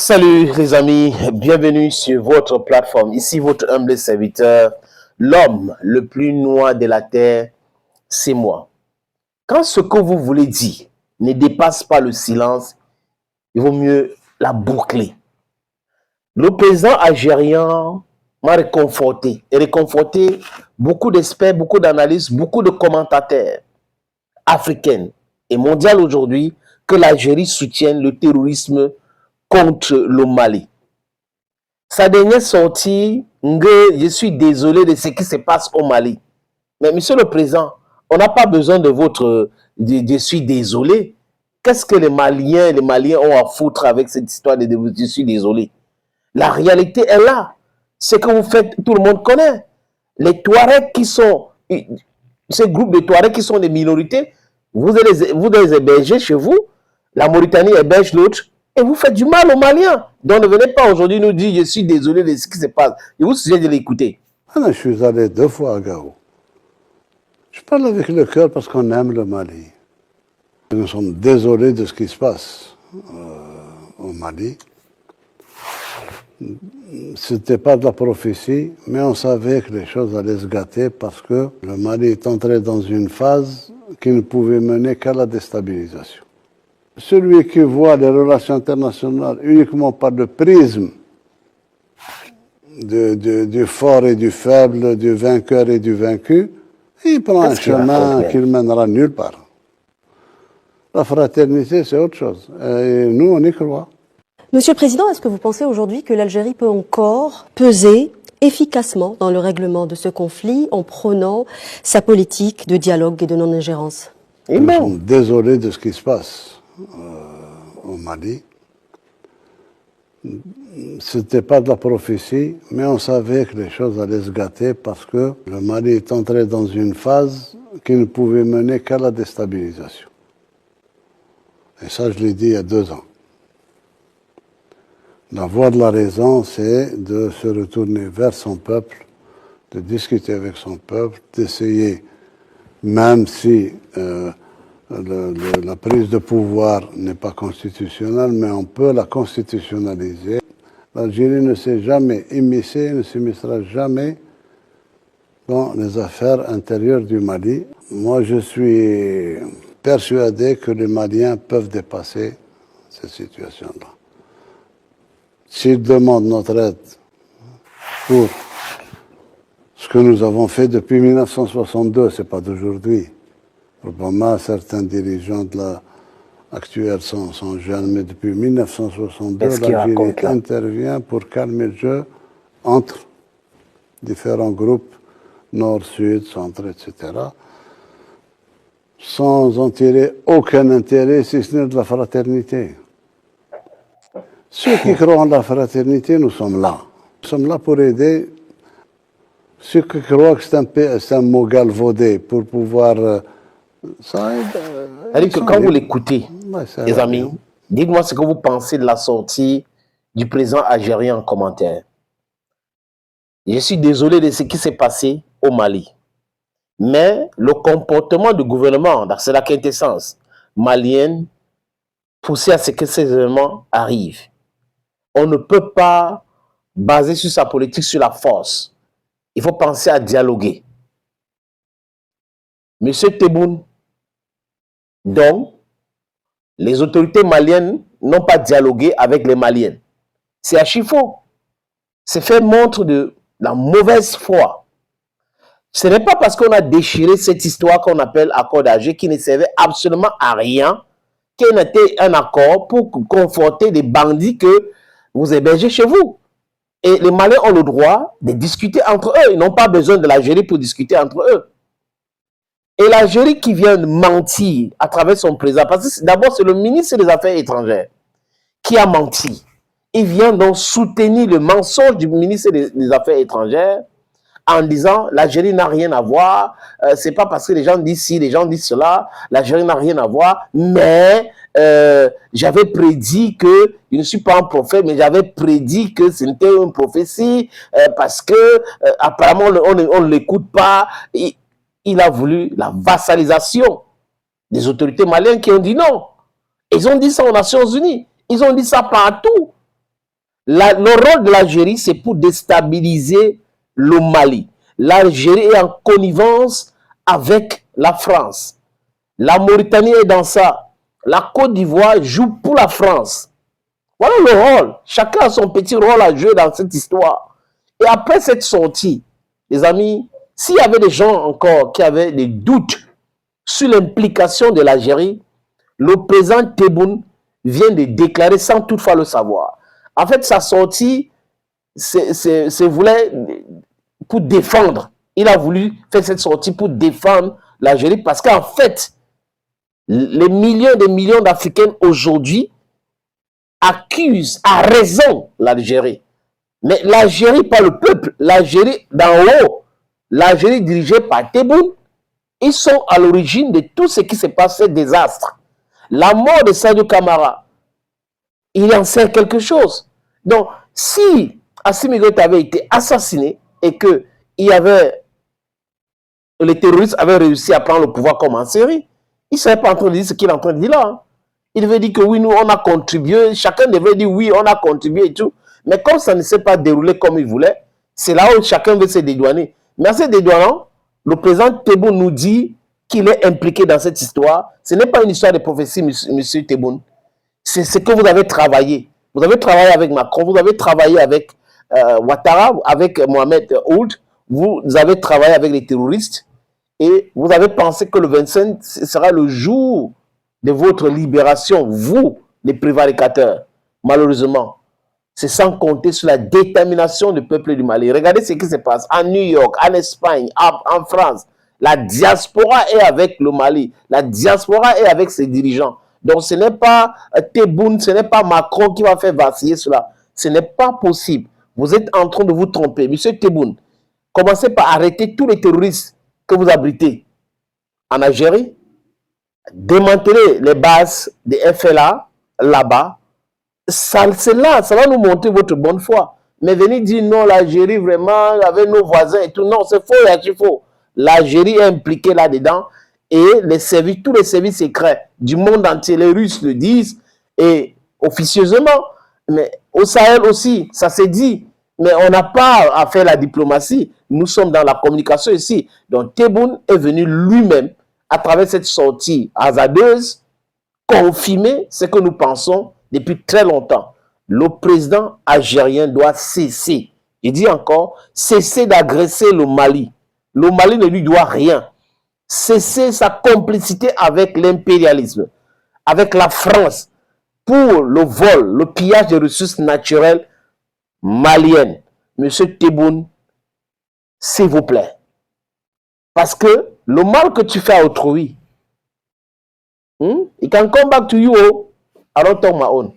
Salut les amis, bienvenue sur votre plateforme. Ici votre humble serviteur, l'homme le plus noir de la terre, c'est moi. Quand ce que vous voulez dire ne dépasse pas le silence, il vaut mieux la boucler. Le président algérien m'a réconforté et réconforté beaucoup d'experts, beaucoup d'analystes, beaucoup de commentateurs africains et mondiaux aujourd'hui que l'Algérie soutienne le terrorisme contre le Mali. Sa dernière sortie, je suis désolé de ce qui se passe au Mali. Mais monsieur le président, on n'a pas besoin de votre je suis désolé. Qu'est-ce que les Maliens ont à foutre avec cette histoire de je suis désolé? La réalité est là. Ce que vous faites, tout le monde connaît. Les Touaregs qui sont, ce groupe de Touaregs qui sont des minorités, vous les hébergez chez vous, la Mauritanie héberge l'autre, et vous faites du mal aux Maliens. Donc ne venez pas aujourd'hui nous dire je suis désolé de ce qui se passe. Je vous suggère de l'écouter. Je suis allé 2 fois à Gao. Je parle avec le cœur parce qu'on aime le Mali. Nous sommes désolés de ce qui se passe au Mali. C'était pas de la prophétie, mais on savait que les choses allaient se gâter parce que le Mali est entré dans une phase qui ne pouvait mener qu'à la déstabilisation. Celui qui voit les relations internationales uniquement par le prisme du fort et du faible, du vainqueur et du vaincu, il prend un chemin qui ne mènera nulle part. La fraternité, c'est autre chose. Et nous, on y croit. Monsieur le Président, est-ce que vous pensez aujourd'hui que l'Algérie peut encore peser efficacement dans le règlement de ce conflit en prônant sa politique de dialogue et de non-ingérence? Nous sommes désolés de ce qui se passe au Mali. C'était pas de la prophétie, mais on savait que les choses allaient se gâter parce que le Mali est entré dans une phase qui ne pouvait mener qu'à la déstabilisation. Et ça, je l'ai dit il y a 2 ans. La voie de la raison, c'est de se retourner vers son peuple, de discuter avec son peuple, d'essayer, même si la prise de pouvoir n'est pas constitutionnelle, mais on peut la constitutionnaliser. L'Algérie ne s'est jamais immiscée, ne s'immiscera jamais dans les affaires intérieures du Mali. Moi, je suis persuadé que les Maliens peuvent dépasser cette situation-là. S'ils demandent notre aide pour ce que nous avons fait depuis 1962, ce n'est pas d'aujourd'hui. Probablement, certains dirigeants de actuels sont jeunes, mais depuis 1962, l'Algérie intervient pour calmer le jeu entre différents groupes, nord, sud, centre, etc., sans en tirer aucun intérêt, si ce n'est de la fraternité. Ceux qui croient en la fraternité, nous sommes là. Nous sommes là pour aider ceux qui croient que c'est un mot galvaudé pour pouvoir... ça aide. C'est-à-dire que quand vous l'écoutez, les amis, dites-moi ce que vous pensez de la sortie du président algérien en commentaire. Je suis désolé de ce qui s'est passé au Mali. Mais le comportement du gouvernement, c'est la quintessence malienne, poussé à ce que ces événements arrivent. On ne peut pas baser sur sa politique sur la force. Il faut penser à dialoguer. Monsieur Tebboune, donc, les autorités maliennes n'ont pas dialogué avec les Maliens. C'est archi faux. C'est fait montre de la mauvaise foi. Ce n'est pas parce qu'on a déchiré cette histoire qu'on appelle accord d'Alger qui ne servait absolument à rien qu'il était un accord pour conforter des bandits que vous hébergez chez vous. Et les Maliens ont le droit de discuter entre eux. Ils n'ont pas besoin de l'Algérie pour discuter entre eux. Et l'Algérie qui vient de mentir à travers son président, parce que d'abord c'est le ministre des Affaires étrangères qui a menti. Il vient donc soutenir le mensonge du ministre des Affaires étrangères en disant l'Algérie n'a rien à voir, c'est pas parce que les gens disent ci, les gens disent cela, l'Algérie n'a rien à voir, mais j'avais prédit que, je ne suis pas un prophète, mais j'avais prédit que c'était une prophétie, parce que apparemment on ne l'écoute pas. Il a voulu la vassalisation des autorités maliennes qui ont dit non. Ils ont dit ça aux Nations Unies. Ils ont dit ça partout. Le rôle de l'Algérie, c'est pour déstabiliser le Mali. L'Algérie est en connivence avec la France. La Mauritanie est dans ça. La Côte d'Ivoire joue pour la France. Voilà le rôle. Chacun a son petit rôle à jouer dans cette histoire. Et après cette sortie, les amis, s'il y avait des gens encore qui avaient des doutes sur l'implication de l'Algérie, le président Tebboune vient de déclarer sans toutefois le savoir. En fait, sa sortie, c'est voulait pour défendre. Il a voulu faire cette sortie pour défendre l'Algérie parce qu'en fait, les millions et des millions d'Africains aujourd'hui accusent à raison l'Algérie. Mais l'Algérie, pas le peuple, l'Algérie d'en haut, l'Algérie dirigée par Tebboune, ils sont à l'origine de tout ce qui s'est passé, désastre. La mort de Sadio Camara, il en sait quelque chose. Donc, si Assimi Goïta avait été assassiné et que les terroristes avaient réussi à prendre le pouvoir comme en série, il ne serait pas en train de dire ce qu'il est en train de dire là. Hein. Il devait dire que oui, nous, on a contribué. Chacun devait dire oui, on a contribué et tout. Mais comme ça ne s'est pas déroulé comme il voulait, c'est là où chacun veut se dédouaner. Mais en se dédouanant, le président Tebboune nous dit qu'il est impliqué dans cette histoire. Ce n'est pas une histoire de prophétie, monsieur Tebboune. C'est ce que vous avez travaillé. Vous avez travaillé avec Macron, vous avez travaillé avec Ouattara, avec Mohamed Ould, vous avez travaillé avec les terroristes et vous avez pensé que le 25 sera le jour de votre libération, vous, les prévaricateurs. Malheureusement, c'est sans compter sur la détermination du peuple du Mali. Regardez ce qui se passe en New York, en Espagne, en France. La diaspora est avec le Mali. La diaspora est avec ses dirigeants. Donc ce n'est pas Tebboune, ce n'est pas Macron qui va faire vaciller cela. Ce n'est pas possible. Vous êtes en train de vous tromper. Monsieur Tebboune, commencez par arrêter tous les terroristes que vous abritez en Algérie. Démanteler les bases des FLA là-bas. C'est là, ça va nous montrer votre bonne foi. Mais venir dire non, l'Algérie vraiment, avec nos voisins et tout, non, c'est faux, c'est faux. L'Algérie est impliquée là-dedans et tous les services secrets du monde entier, les Russes le disent, et officieusement, mais au Sahel aussi, ça s'est dit. Mais on n'a pas à faire la diplomatie. Nous sommes dans la communication ici. Donc Tebboune est venu lui-même, à travers cette sortie hasardeuse, confirmer ce que nous pensons depuis très longtemps. Le président algérien doit cesser, il dit encore, cesser d'agresser le Mali. Le Mali ne lui doit rien. Cesser sa complicité avec l'impérialisme, avec la France, pour le vol, le pillage des ressources naturelles maliennes. Monsieur Tebboune, s'il vous plaît. Parce que le mal que tu fais à autrui, it can come back to you. I don't talk my own.